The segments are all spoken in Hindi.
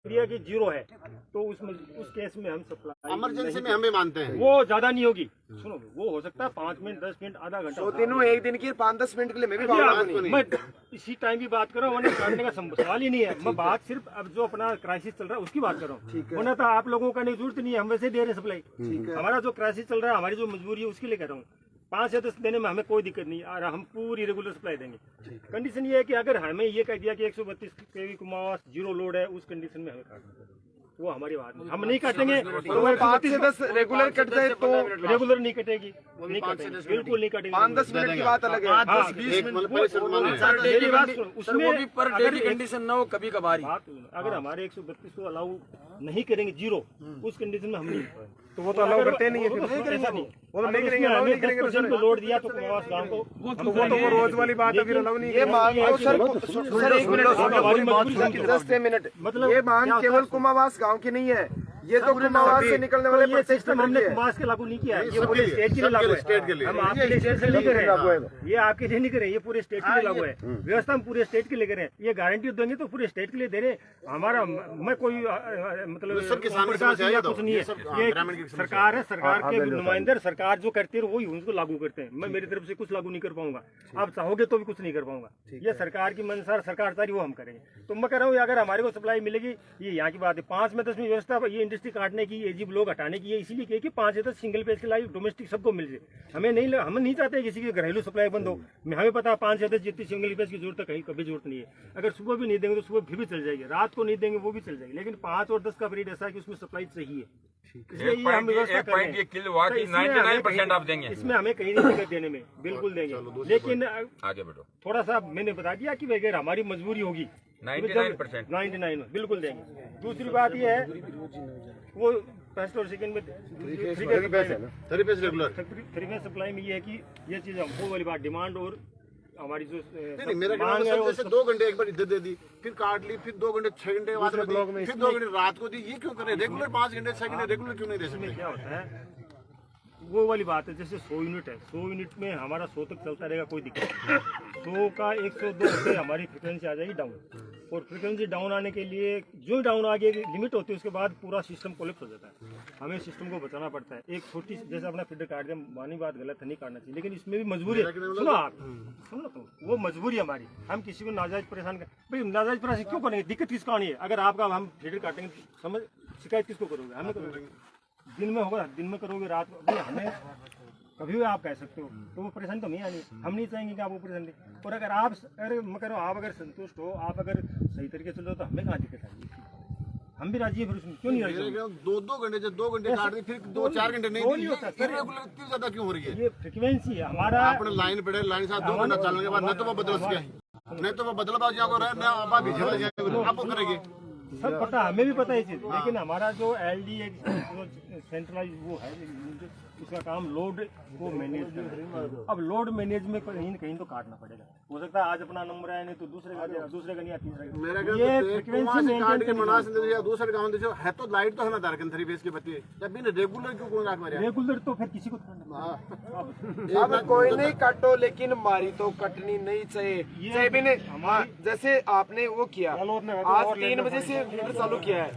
क्रिया की जीरो है तो उस केस में हम सप्लाई इमरजेंसी में हमें मानते हैं वो ज्यादा नहीं होगी। सुनो, वो हो सकता है 5 मिनट 10 मिनट आधा घंटा। 100 दिनों एक दिन की 5-10 मिनट के लिए मैं भी मैं इसी टाइम की बात कर रहा हूँ, काटने का सवाल ही नहीं है। मैं बात सिर्फ अब जो अपना क्राइसिस चल रहा है उसकी बात कर रहा हूँ। वरना तो आप लोगों का नहीं जरूरत नहीं है, हम वैसे दे रहे हैं सप्लाई। हमारा जो क्राइसिस चल रहा है, हमारी जो मजबूरी है उसके लिए कह रहा हूँ। 5 या 10 देने में हमें कोई दिक्कत नहीं और हम पूरी रेगुलर सप्लाई देंगे। कंडीशन ये है कि अगर हमें ये कह दिया कि 132 kV कुमावास जीरो लोड है, उस कंडीशन में हमें काटना है। वो हमारी बात नहीं, हम नहीं काटेंगे। तो 5 से 10 रेगुलर कट जाए तो रेगुलर नहीं कटेगी, नहीं कटेगी, बिल्कुल नहीं कटेगी। 5-10 मिनट की बात अलग है। 10-20 मिनट उसमें पर डे की कंडीशन ना हो, कभी कभार। अगर हमारे 132 को अलाउ नहीं करेंगे जीरो, उस कंडीशन में हम नहीं, तो वो तो अलाउ करते नहीं है, ऐसा नहीं। वो तो नहीं करेंगे, अलाउ नहीं करेंगे। 10% को लोड दिया तो कुमावास गांव को वो तो रोज वाली बात है, फिर अलाउ नहीं। ये मांग सर 1 मिनट 10 मिनट, मतलब ये मांग केवल कुमावास गांव की नहीं है, ये तो कुमावास से निकलने वाले ये सिस्टम हमने कुमावास के लागू नहीं किया है, ये पूरे स्टेट के लिए लागू है। स्टेट के लिए हम आपके लिए स्टेट से नहीं कर रहे हैं, ये आपके लिए नहीं कर रहे, ये पूरे स्टेट के लिए लागू है। व्यवस्था हम पूरे स्टेट के लिए कर रहे हैं। ये गारंटी देंगे तो पूरे स्टेट के लिए दे रहे हैं। हमारा मैं कोई मतलब कुछ नहीं है, ये सरकार है, सरकार के नुमाइंदे, सरकार जो करती है वही उनको लागू करते हैं। मैं मेरी तरफ से कुछ लागू नहीं कर पाऊंगा, आप चाहोगे तो भी कुछ नहीं कर पाऊंगा। ये सरकार की मंशा, सरकार सारी वो हम करेंगे। तो मैं कह रहा हूँ अगर हमारे को सप्लाई मिलेगी, ये यहाँ की बात है। 5 में 10 में व्यवस्था ये इंडस्ट्री काटने की, एजीब लोग हटाने की, इसीलिए कही कि 5 या 10 सिंगल पेज के लाइव डोमेस्टिक सबको मिल जाए। हम नहीं चाहते किसी की घरेलू सप्लाई बंद हो। हमें पता है 5 या 10 जितनी सिंगल पेज की जरूरत है कहीं कभी जरूरत नहीं है। अगर सुबह भी नहीं देंगे तो सुबह फिर भी चल जाएगी, रात को नहीं देंगे वो भी चल जाएगी, लेकिन 5 और 10 का पीरियड ऐसा है कि उसमें सप्लाई चाहिए। इसलिए ये हम व्यवस्था कर रहे हैं। 99% आप देंगे, इसमें हमें कहीं नहीं दिक्कत देने में, बिल्कुल देंगे। लेकिन आगे बढ़ो। थोड़ा सा मैंने बता दिया कि अगर हमारी मजबूरी होगी 99% 99 बिल्कुल देंगे। दूसरी बात ये है वो फर्स्ट और सेकंड में थ्री फेज सप्लाई में ये है कि ये चीज वो वाली बात डिमांड और हमारी जो नहीं, मेरा कहना है जैसे 2 घंटे एक बार इधर दे दी, फिर काट ली, फिर 2 घंटे 6 घंटे बाद में, फिर 2 घंटे रात को दी, ये क्यों करें? रेगुलर 5 घंटे 6 घंटे रेगुलर क्यों नहीं दे सकते? क्या होता है वो वाली बात है, जैसे 100 यूनिट है, 100 यूनिट में हमारा 100 तक चलता रहेगा, कोई दिक्कत नहीं। 100 का 102 से हमारी फ्रिक्वेंसी आ जाएगी डाउन, और फ्रिक्वेंसी डाउन आने के लिए जो डाउन आगे लिमिट होती है उसके बाद पूरा सिस्टम कोलैप्स हो जाता है। हमें सिस्टम को बचाना पड़ता है। एक छोटी जैसे अपना फीडर काट दिया, मानी बात गलत है, नहीं काटना चाहिए, लेकिन इसमें भी मजबूरी है। सुनो आप, सुनो तो वो मजबूरी है हमारी। हम किसी को नाजायज परेशान कर, भाई नाजायज परेशान क्यों करेंगे? दिक्कत किसका आनी है? अगर आपका हम फीडर काटेंगे समझ, शिकायत किसको करोगे? हमें करोगे। दिन में होगा, दिन में करोगे, रात में हमें कभी भी आप कह सकते हो, तो वो परेशानी तो नहीं आनी। हम नहीं चाहेंगे कि आप वो परेशानी, और अगर आप आप अगर संतुष्ट हो, आप अगर सही तरीके से चल रहे हो तो हमें कहाँ दिक्कत आएगी? हम भी राजी है, फिर उसमें क्यों नहीं राजी? 2 घंटे जब 2 घंटे काट दी, फिर 2-4 घंटे नहीं दी, इरेगुलर इतनी ज्यादा क्यों हो रही है? ये फ्रिक्वेंसी है हमारा। आपने लाइन पड़े, लाइन साथ 2 घंटा चलने के बाद न तो वो बदल गया, नहीं तो वो बदलाव जाकर रहे ना, आप भिजवा जाएंगे, आप वो करेंगे। सब पता, हमें भी पता है चीज, लेकिन हमारा जो एलडी सेंट्रलाइज वो है, उसका काम लोड को मैनेज करना। अब लोड मैनेज में कहीं न कहीं तो काटना पड़ेगा। हो सकता है आज अपना नंबर आया, नहीं तो दूसरे का नहीं, तीसरे का। ये फ्रीक्वेंसी मेंटेन करना। दूसरे गाँव देखो है तो लाइट तो है ना दारकन 3 फेज की बत्ती, जब भी रेगुलर क्यों कोई काट मारे? रेगुलर तो फिर किसी को अब कोई नहीं काटो, लेकिन मारी तो कटनी नहीं चाहिए भी नहीं। जैसे आपने वो किया, आज 3 बजे से फीडर चालू किया है,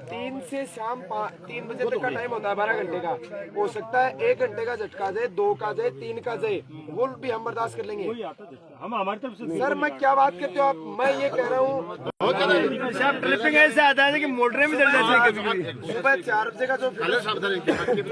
3 से शाम 3 बजे तक का टाइम होता है 12 घंटे का। हो सकता है 1 घंटे का झटका जाए, 2 का जाए, 3 का जाए, वो भी हम बर्दाश्त कर लेंगे। हम हमारी तरफ से सर मैं क्या बात करते हो आप? मैं ये कह रहा हूँ ट्रिपिंग ऐसे आता है कि मोटरें भी चल जाती है कभी। सुबह 4 बजे का जो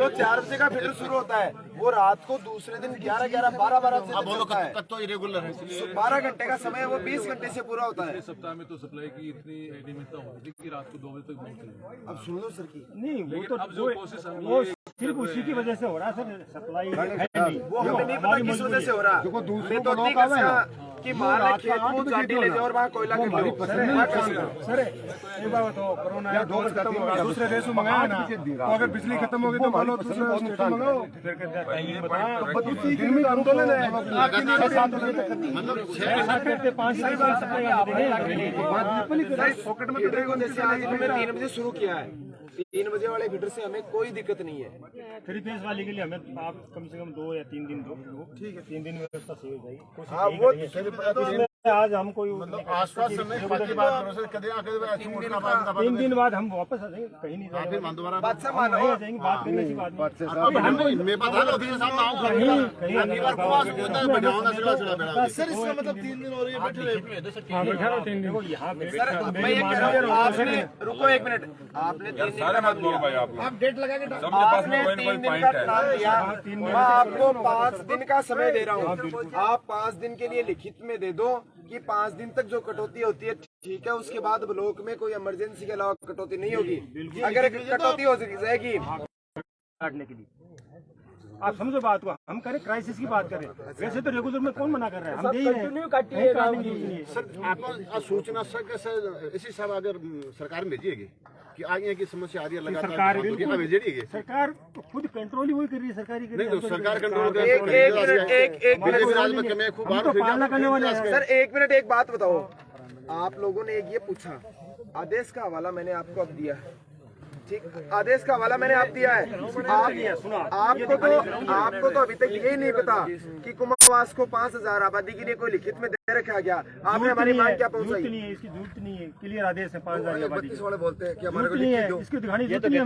4 बजे का फीडर शुरू होता है, वो रात को दूसरे दिन 11-12, 12-12 बजे तक होता है। तो इरेगुलर है, 12 घंटे का समय, वो 20 घंटे से पूरा होता है। सप्ताह में तो सप्लाई की इतनी नियमितता होती थी कि रात को 2 बजे तक पहुंचती। अब सुन लो सर की नहीं, वो तो अब जो प्रोसेस है वो सिर्फ उसी की वजह से हो रहा है सर, सप्लाई है नहीं। वो हमें नहीं पता किस वजह से हो रहा। मैं तो नहीं कर सकता कि माल खेत को चाटी ले जाओ और वहाँ कोयला के सर एक बात बताओ, कोरोना खत्म हो गया, दूसरे देश में मंगाया ना, तो अगर बिजली खत्म होगी तो मान लो दूसरे स्टेट में मंगाओ। दिन में आंदोलन है, मतलब 6 में जैसे आज हमने 3 बजे शुरू किया है, 3 बजे वाले फीडर से हमें कोई दिक्कत नहीं है। 3 फेज वाले के लिए हमें आप कम से कम 2 या 3 दिन दो, ठीक है, 3 दिन में व्यवस्था सही हो जाएगी। हाँ वो आज हम कोई आश्वासन नहीं, बाकी बात करो सर, कदे आके झूठ का बात ना 3 दिन बाद हम वापस आ जाएंगे, कहीं नहीं फिर जाएंगे, मान दोबारा बात से हम मानो वहीं आ जाएंगे, बात करने की बात नहीं। मैं बता रहा हूं सामने आओ कहीं अगली बार उपवास होता है, बढ़िया होना चला सर इसका मतलब 3 दिन हो रही है बैठे हाँ बैठा रहो 3 दिन यहाँ पे सर मैं ये कह रहा हूँ आपने रुको 1 मिनट आपने 3 दिन का नाम लिया आप डेट लगा के आपने 3 दिन का नाम लिया मैं आपको 5 दिन का समय दे रहा हूँ आप 5 दिन के लिए लिखित में दे दो कि 5 दिन तक जो कटौती होती है ठीक है उसके बाद ब्लॉक में कोई इमरजेंसी के अलावा कटौती नहीं होगी अगर कटौती हो जाएगी काटने के लिए आप समझो बात को हम करें क्राइसिस की बात करें वैसे तो रेगुलर में कौन मना कर रहा है हम दे ही रहे हैं सर आपको सूचना सर इसी सब अगर सरकार में भेजिएगी कि आगे की समस्या आ रही है सरकार लगातार भेजिएगी सरकार तो खुद कंट्रोल ही वही कर रही है सरकारी कर रही नहीं है तो सरकार कंट्रोल पालना करने वाले हैं सर 1 मिनट एक बात बताओ आप लोगों ने एक ये पूछा आदेश का हवाला मैंने आपको अब दिया है ठीक आदेश का हवाला मैंने आप दिया है आपको तो अभी तक यही नहीं पता कि कुमावास को 5000 आबादी के लिए कोई लिखित में दे रखा गया आपने हमारी मांग क्या पहुंचाई नहीं है इसकी जरूरत नहीं है क्लियर आदेश है 5000 की आबादी वाले बोलते हैं कि हमारे को नहीं है इसकी दिखानी जरूरत नहीं है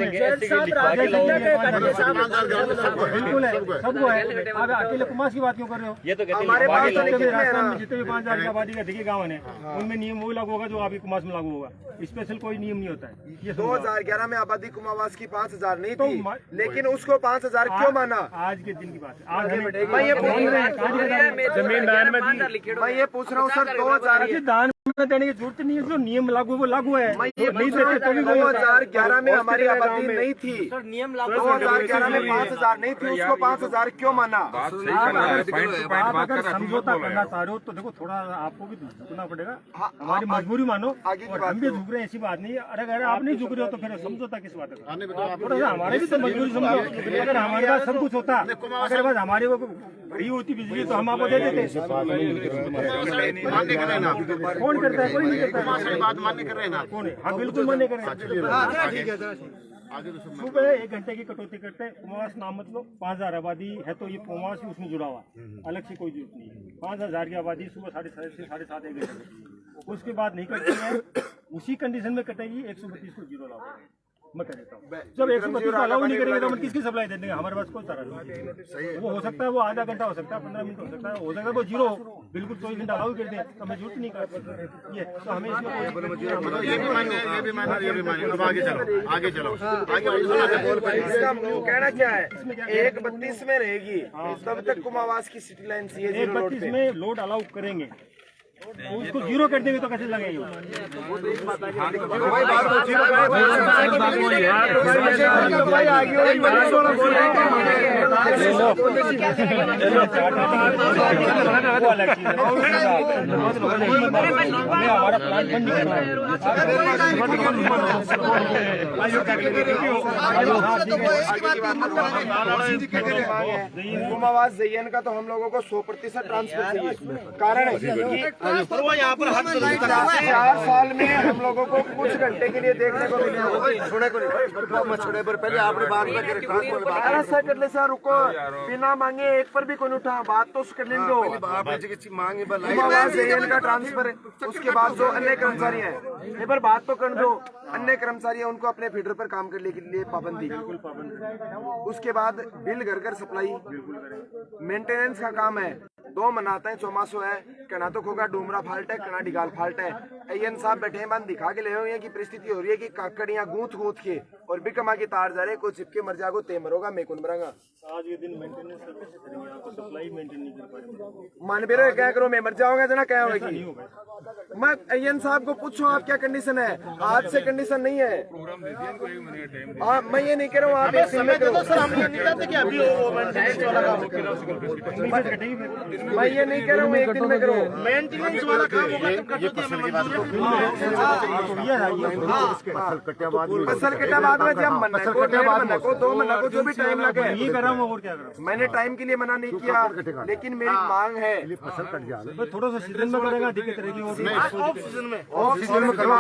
बिल्कुल है सबको है आप अकेले कुमास की बात क्यों कर रहे हो हमारे पास तो लिखित में है राजस्थान ना में जितने भी 5000 की आबादी का देखिए गाँव है उनमें नियम वही लागू होगा जो आपकी कुमास में लागू होगा स्पेशल कोई नियम नहीं होता है ये 2011 में आबादी कुमावास की 5000 नहीं थी लेकिन उसको 5000 क्यों माना आज के दिन की बात है आज मैं ये पूछ रहा हूँ सर 2000 दान में देने की जरूरत नहीं है जो नियम लागू है वो लागू है नहीं देते तो भी 2011 में हमारी आबादी नहीं थी 2011 में 5000 नहीं थी उसको 5000 क्यों माना आप अगर समझौता करना चाह रहे हो तो देखो थोड़ा आपको भी झुकना पड़ेगा हमारी मजबूरी मानो और हम भी झुक रहे हैं ऐसी बात नहीं है अगर आप नहीं झुक रहे हो तो फिर समझौता किस बात का थोड़ा सा हमारे भी तो मजबूरी समझो अगर हमारे पास सब कुछ होता अगर बस हमारे वो भरी होती बिजली तो हम आपको दे देते कौन करता है कोई नहीं करता बात मान्य कर रहे हैं ना कौन है हाँ बिल्कुल मान्य कर रहे हैं सुबह 1 घंटे की कटौती करते हैं कुमास नाम मतलब 5000 आबादी है तो ये कुमास ही उसमें जुड़ा हुआ अलग से कोई जरूरत नहीं है 5000 की आबादी सुबह 6:30 से 7:30 1 घंटे उसके बाद नहीं करते हैं उसी कंडीशन में कटेगी 132 को जीरो लाओ मैं कह देता हूँ जब 132 को अलाउ नहीं करेंगे तो हम किसकी सप्लाई दे देंगे हमारे पास कोई तरह नहीं वो हो सकता है वो आधा घंटा हो सकता है 15 मिनट हो सकता है वो जीरो बिल्कुल 24 घंटा अलाउ कर दें तो हमें जरूरत नहीं करते ये तो हमें इसका कहना क्या है 1:32 में रहेगी तब तक कुमावास की सिटी लाइन सी 1:32 में लोड अलाउ करेंगे तो उसको जीरो कर देंगे तो कैसे लगेगी हमारा प्लान बंद नहीं कुमावास जयन का तो हम लोगों को 100% ट्रांसफर चाहिए कारण है 4 साल में हम लोगों को कुछ घंटे के लिए देखने को मिले पहले आपने बात कर ले सर रुको बिना मांगे एक पर भी कोई उठा बात तो कर लेंगे मांगे का ट्रांसफर है उसके बाद जो अन्य कर्मचारी हैं एक बार बात तो कर दो अन्य कर्मचारी हैं उनको अपने फीडर पर काम करने के लिए पाबंदी उसके बाद बिल घर घर सप्लाई मेंटेनेंस का काम है 2 मनाते हैं चौमासो है कना तो खोगा डूमरा फाल्ट है कना डिगाल फाल्ट है अयन साहब बैठे हैं दिखा के ले हुए हैं कि परिस्थिति हो रही है कि काकड़ियां गूंथ के और बिकमा की तार जा रहे कोई चिपके मर जागो ते मरोगा मैं कौन मरांगा आज के दिन मेंटेनेंस कैसे करेंगे आपको सप्लाई मेंटेन नहीं कर पाएंगे मान बेरो क्या करो मैं मर जाऊंगा जना क्या होगी मैं अयन साहब को पूछो आप क्या कंडीशन है आज से कंडीशन नहीं है मैं ये नहीं कह रहा हूँ आप एक दिन में करो मैं ये नहीं कह रहा हूँ एक दिन में करो मेंटेनेंस वाला काम होगा तो ये फसल की बात फसल कटा बाद में जब मन्ना को 1.5 महीना को 2 महीना को जो भी टाइम लगे ये कर रहा हूँ और क्या कर रहा हूँ। मैंने टाइम के लिए मना नहीं किया, लेकिन मेरी मांग है बस थोड़ा सा सीजन में करेगा दिक्कत रहेगी और ऑफ सीजन में करवा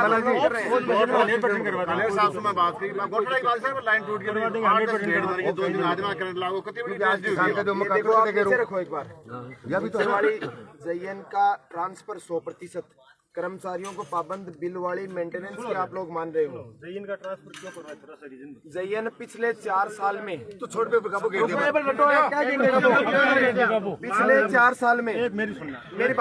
साहब से मैं बात की घोटाला की बात से लाइन टूट गई 2 दिन आजमा करंट लागू कितनी बड़ी रखो एक बार। जयन का ट्रांसफर 100% कर्मचारियों को पाबंद बिल वाली मेंटेनेंस की आप लोग मान रहे हो। जयन का ट्रांसफर क्यों कर रहा है, थोड़ा सा रीजन जयन पिछले 4 साल में तो छोड़ पे काबू कर दिया पिछले 4 साल में मेरी सुनना, मेरी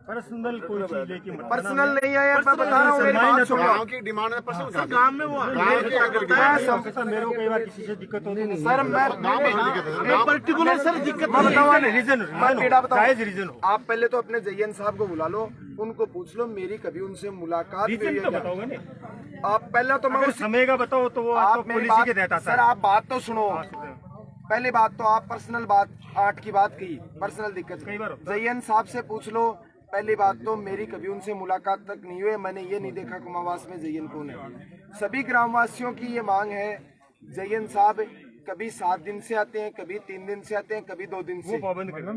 पर्सनल कोई चीज लेके मत पर्सनल नहीं है यार, मैं बता रहा हूँ मेरी बात सुनो। गांव की डिमांड है पर्सनल काम में वो मेरे को कई बार किसी से दिक्कत होती है सर मैं पर्टिकुलर सर दिक्कत मैं बताऊँ रीजन रीजन हो। आप पहले तो अपने जयन साहब को बुला लो, उनको पूछ लो मेरी कभी उनसे मुलाकात हुई रीजन है तो क्या? बताओगे ना, आप पहले तो मैं अगर समय का बताओ तो वो आप आपको मेरी पॉलिसी के बात तहत आता सर है। आप बात तो सुनो। पहली बात तो आप पर्सनल बात 8 की बात की, पर्सनल दिक्कत कई बार होता जयन साहब से पूछ लो। पहली बात तो मेरी कभी उनसे मुलाकात तक नहीं हुई, मैंने ये नहीं देखा कुमावास में जयन कौन है। सभी ग्रामवासियों की ये मांग है, जयन साहब कभी 7 दिन से आते हैं, कभी 3 दिन से आते हैं, कभी 2 दिन से। पाबंद करना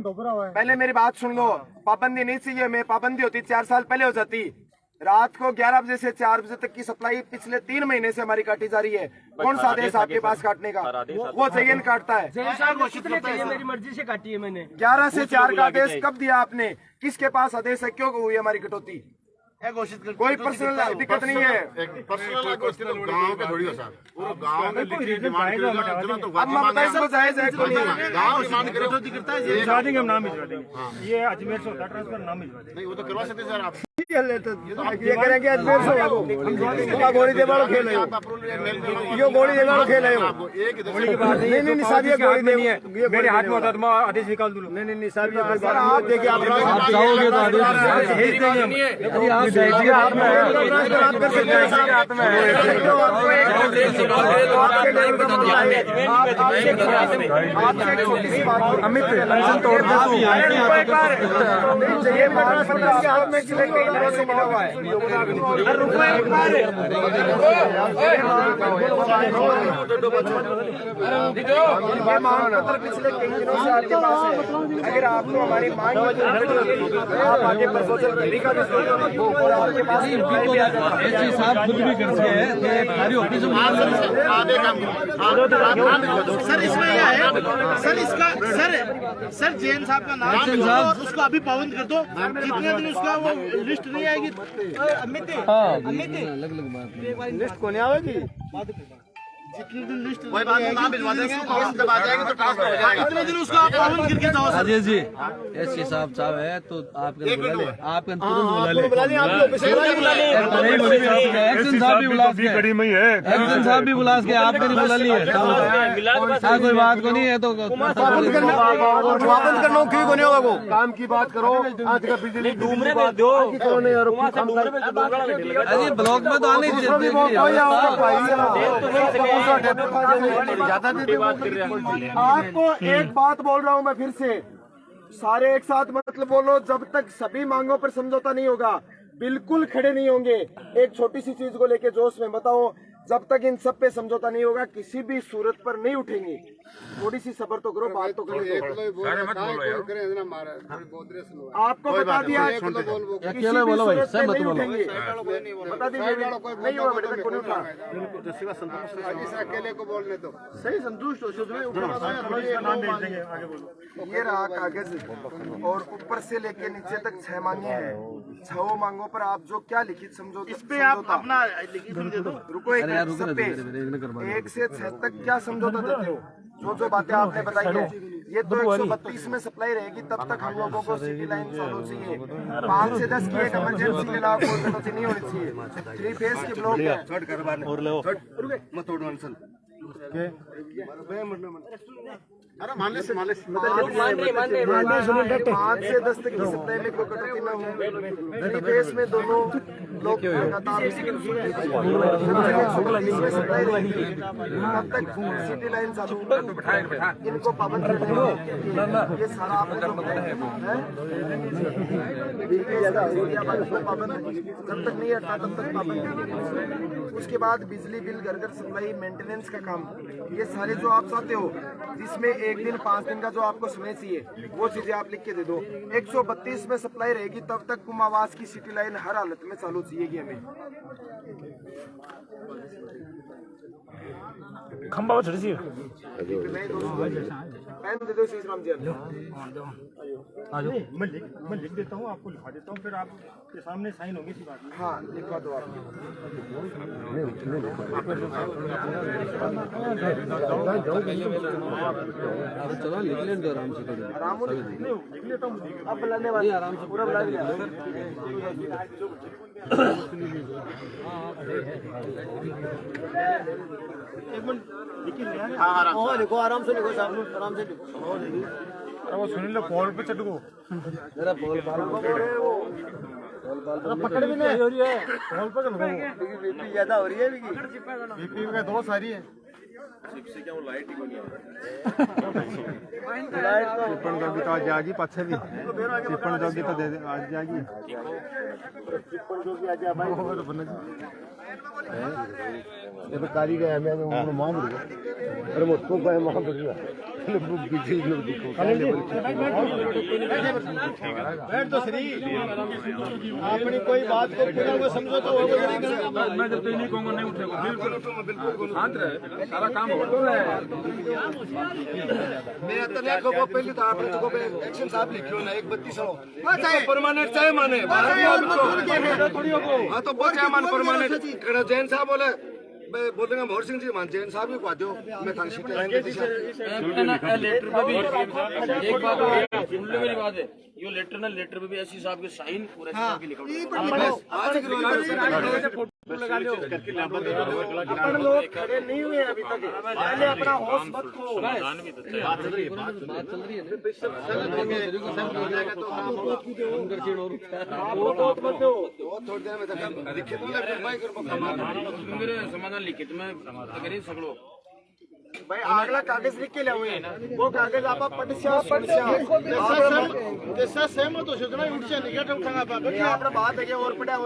पहले मेरी बात सुन लो, पाबंदी नहीं चाहिए, मैं पाबंदी होती 4 साल पहले हो जाती। रात को 11 बजे से 4 बजे तक की सप्लाई पिछले 3 महीने से हमारी काटी जा रही है। कौन सा आदेश आपके पास काटने का? वो जयन काटता है। मेरी मर्जी से काटी है मैंने। 11 से 4 का आदेश कब दिया आपने? किसके पास आदेश है? क्यों हुई हमारी कटौती? घोषित कर कोई पर्सनल दिक्कत नहीं है। पर्सनल गांव के थोड़ी हो साहब, पूरा गांव में लिखी डिमांड करेगा तो अब मैं बताइए सर जायज है कि नहीं? गांव डिमांड करे तो दिखता है भिजवा देंगे, हम नाम भिजवा देंगे। ये अजमेर से होता है ट्रांसफर, नाम भिजवा देंगे। नहीं वो तो करवा सकते सर आप ये करेंगे अजमेर से गोली दे वालों खेल रहे हो, यो गोली दे वालों खेल रहे हो। गोली की बात नहीं, नहीं साहब ये गोली नहीं है, मेरे हाथ में होता तो मैं आदेश निकाल दूँ। नहीं साहब ये कोई बात आप देखिए आप जाओगे तो आदेश भेज देंगे हम। आप कर सकते हैं हाथ में आपसे छोटी सी बात अमित तोड़ दे तू ये हाथ में किले कई दिनों से मिला हुआ है। रुको एक बार ये मांग पत्र पिछले कई दिनों से आपके पास है। अगर आपको हमारी मांग आप आगे प्रपोजल करने का आपके पास ऐसी साहब खुद भी कर सकते हैं कि हमारी ऑफिस में सर इसमें क्या है सर, इसका सर जैन साहब का नाम लिख दो और उसको अभी पाबंद कर दो। जितने दिन उसका वो लिस्ट नहीं आएगी अमित लिस्ट को नहीं आएगी। जितने दिन लिस्ट वही बात नाम भिजवा देंगे, दबा जाएंगे तो ट्रांसफर हो जाएगा। जितने दिन उसका आप पाबंद करके जाओ सर। राजेश जी ऐसे साहब है तो आपके बुला ले, आपके तुरंत बुला ले। एक्शन साहब भी बुला के, एक्शन साहब भी बुला के आपके नहीं बुला लिए। हाँ कोई बात को नहीं है तो पाबंद करना क्यों नहीं होगा? वो काम की बात करो। आज का बिजली डूमरे में दो अरे ब्लॉक में तो आने आपको एक बात बोल रहा हूँ मैं फिर से, सारे एक साथ मतलब बोलो। जब तक सभी मांगों पर समझौता नहीं होगा बिल्कुल खड़े नहीं होंगे। एक छोटी सी चीज को लेके जोश में बताओ, जब तक इन सब पे समझौता नहीं होगा किसी भी सूरत पर नहीं उठेंगे। थोड़ी सी सबर तो करो, बात तो करो। आपको बता दिया अकेले बोलो भाई, सब मत बोलो। बता दीजिए नहीं हुआ बेटे, कोई उठा अकेले को बोलने दो। सही संतुष्ट हो। ये रहा कागज और ऊपर से लेके नीचे तक 6 मांगे हैं। 6 मांगों पर आप जो क्या लिखित समझौता इस पे आप अपना लिखित दे दो। रुको एक सब पे 1 से 6 तक क्या समझौता देते हो? जो बातें आपने बताई है, ये तो 132 में सप्लाई रहेगी तब तक हम लोगों को सिटी लाइन सोलो चाहिए। 5 से 10 की एक इमरजेंसी के अलावा कोई कटौती नहीं होनी चाहिए। 3 फेज के ब्लॉक है। अरे मान से 5 से 10 तक की सप्लाई में कोई कटौती न हो। थ्री फेस में दोनों लोग लगातार इसमें सप्लाई रहेगी तब तक सिटी लाइन चालू, इनको पाबंद करना ये सारा आपको पाबंद जब तक नहीं हटता तब तक पाबंद। उसके बाद बिजली बिल, घर घर सप्लाई, मेंटेनेंस का काम, ये सारे जो आप चाहते हो जिसमें 1 दिन 5 दिन का जो आपको समय चाहिए वो चीजें आप लिख के दे दो। 132 में सप्लाई रहेगी तब तक कुमावास की सिटी लाइन हर हालत में चालू चाहिए हमें। खंबा चढ़ सी पैन दे दो श्री राम जी। मैं लिख देता हूँ, आपको लिखा देता हूँ, फिर आपके सामने साइन होगी सी बात नहीं। हाँ लिखवा दो आप। चलो लिख लें तो आराम से आराम हो लिख लेता हूँ। अब बुलाने वाले आराम से पूरा बुला लिया। एक मिनट लिखिए। लिखो आराम से लिखो साहब, आराम से लिखो। अरे वो सुनील कॉल पे चढ़ गो जरा बोल पकड़ भी नहीं हो रही है, कॉल पे चढ़ गो बीपी ज्यादा हो रही है बीपी में दो सारी है चिपन जोगी तो आज जाएगी, पीछे भी चिपन जोगी तो दे आज जाएगी। ये तो कारीगर है, मैं उनको मांग रहा हूं। अरे मुझको क्या मांग रहा है? बिजली लोग दिखो बैठ तो श्री, अपनी कोई बात को पूरा को समझो तो वो नहीं करेगा। मैं जब तक नहीं कहूँगा नहीं उठेगा, बिल्कुल शांत रहे, सारा काम हो रहा है। मैं तने को पहले तो आप लोगों को एक्शन साहब लिखियो ना 132 हो परमानेंट चाहे माने हां तो वो चाहे मान परमानेंट। जैन साहब बोले बोलेंगे भोर सिंह जी मान जैन साहब भी कह दो मैं थाने सीट लाइन दे दिशा लेटर पे भी एक बात सुनने मेरी बात है, यो लेटर ना लेटर पे भी एससी साहब के साइन और एससी साहब की लिखा आज की लगा लो अपन लोग खड़े नहीं हुए अभी तक, पहले अपना होश मत खो। बात चल रही है आप लोग मत दो थोड़ी देर में तक लिखित में भाई कर मेरे समाधान लिखित में अगर सगड़ो भाई अगला कागज लिख के ले हुए वो कागज आप पटस्या जैसा सहमत हो सोचना उठ से निकट उठाना पापा ये आपने बात है और पड़ा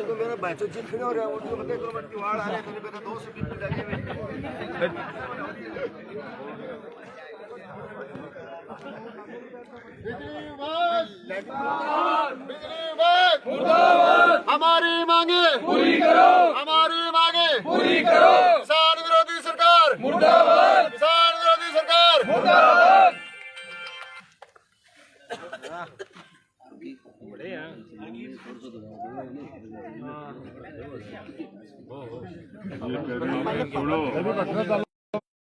तो मेरा बच्चा जिन खड़े हो रहा है उनको बताए करो मत वाड़ आ रहे हैं मेरे दोस्त भी लगे हमारी मांगे पूरी करो, हमारी मांगे पूरी करो। किसान विरोधी सरकार मुर्दाबाद, किसान विरोधी सरकार मुर्दाबाद। छोड़ो